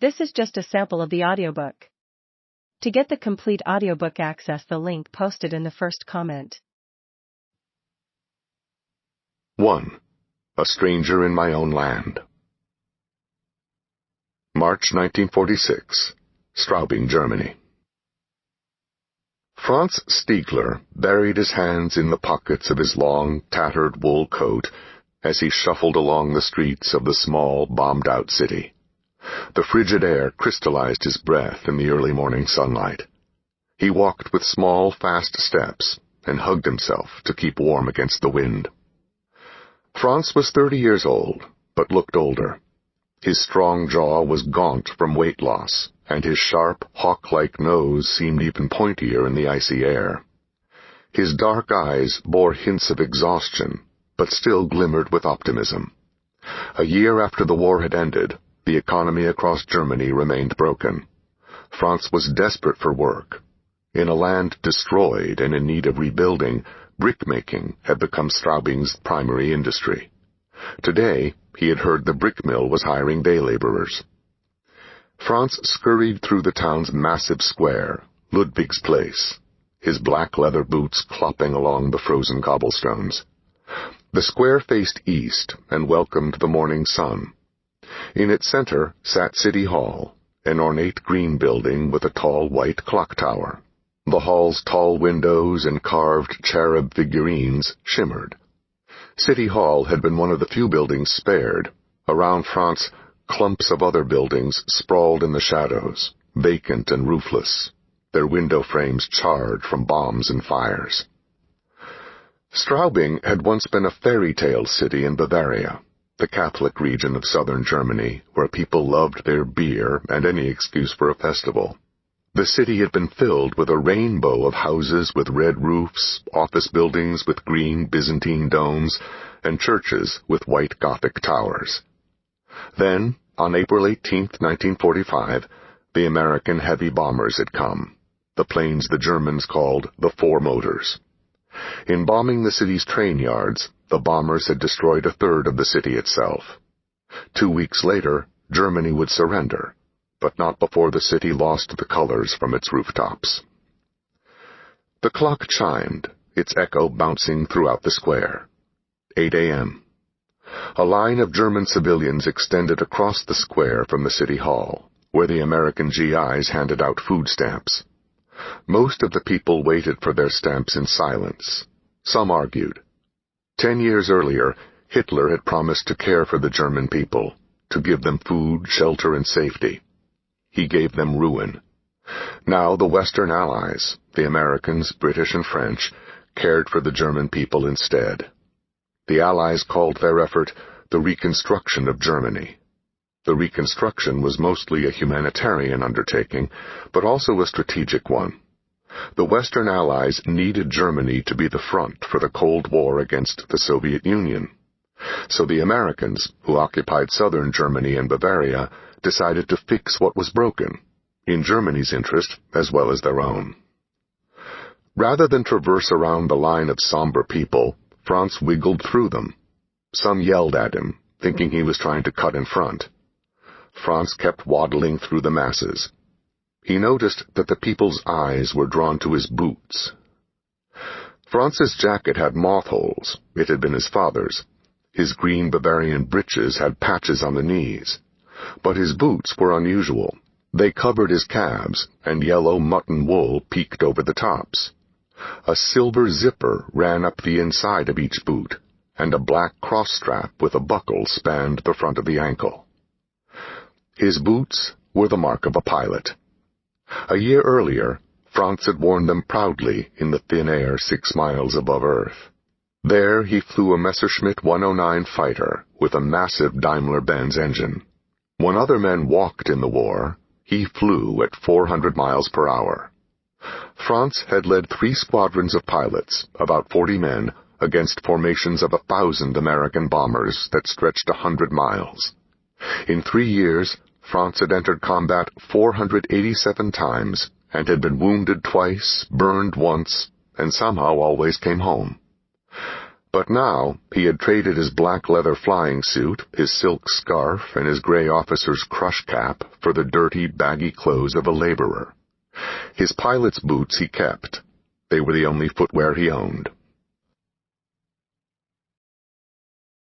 This is just a sample of the audiobook. To get the complete audiobook, access the link posted in the first comment. 1. A Stranger in My Own Land. March 1946, Straubing, Germany. Franz Stigler buried his hands in the pockets of his long, tattered wool coat as he shuffled along the streets of the small, bombed-out city. The frigid air crystallized his breath in the early morning sunlight. He walked with small, fast steps and hugged himself to keep warm against the wind. Franz was 30 years old, but looked older. His strong jaw was gaunt from weight loss, and his sharp, hawk-like nose seemed even pointier in the icy air. His dark eyes bore hints of exhaustion, but still glimmered with optimism. A year after the war had ended, the economy across Germany remained broken. Franz was desperate for work. In a land destroyed and in need of rebuilding, brickmaking had become Straubing's primary industry. Today, he had heard the brick mill was hiring day laborers. Franz scurried through the town's massive square, Ludwig's Place, his black leather boots clopping along the frozen cobblestones. The square faced east and welcomed the morning sun. In its center sat City Hall, an ornate green building with a tall white clock tower. The hall's tall windows and carved cherub figurines shimmered. City Hall had been one of the few buildings spared. Around Franz, clumps of other buildings sprawled in the shadows, vacant and roofless, their window frames charred from bombs and fires. Straubing had once been a fairy tale city in Bavaria, the Catholic region of southern Germany, where people loved their beer and any excuse for a festival. The city had been filled with a rainbow of houses with red roofs, office buildings with green Byzantine domes, and churches with white Gothic towers. Then, on April 18, 1945, the American heavy bombers had come, the planes the Germans called the Four Motors. In bombing the city's train yards, the bombers had destroyed a third of the city itself. 2 weeks later, Germany would surrender, but not before the city lost the colors from its rooftops. The clock chimed, its echo bouncing throughout the square. 8 a.m. A line of German civilians extended across the square from the city hall, where the American GIs handed out food stamps. Most of the people waited for their stamps in silence. Some argued. 10 years earlier, Hitler had promised to care for the German people, to give them food, shelter, and safety. He gave them ruin. Now the Western Allies, the Americans, British, and French, cared for the German people instead. The Allies called their effort the reconstruction of Germany. The reconstruction was mostly a humanitarian undertaking, but also a strategic one. The Western Allies needed Germany to be the front for the Cold War against the Soviet Union. So the Americans, who occupied southern Germany and Bavaria, decided to fix what was broken, in Germany's interest as well as their own. Rather than traverse around the line of somber people, Franz wiggled through them. Some yelled at him, thinking he was trying to cut in front. Franz kept waddling through the masses. He noticed that the people's eyes were drawn to his boots. Franz's jacket had moth holes. It had been his father's. His green Bavarian breeches had patches on the knees. But his boots were unusual. They covered his calves, and yellow mutton wool peeked over the tops. A silver zipper ran up the inside of each boot, and a black cross strap with a buckle spanned the front of the ankle. His boots were the mark of a pilot. A year earlier, Franz had worn them proudly in the thin air 6 miles above Earth. There he flew a Messerschmitt 109 fighter with a massive Daimler-Benz engine. When other men walked in the war, he flew at 400 miles per hour. Franz had led 3 squadrons of pilots, about 40 men, against formations of 1,000 American bombers that stretched 100 miles. In 3 years, Franz had entered combat 487 times and had been wounded twice, burned once, and somehow always came home. But now he had traded his black leather flying suit, his silk scarf, and his gray officer's crush cap for the dirty, baggy clothes of a laborer. His pilot's boots he kept. They were the only footwear he owned.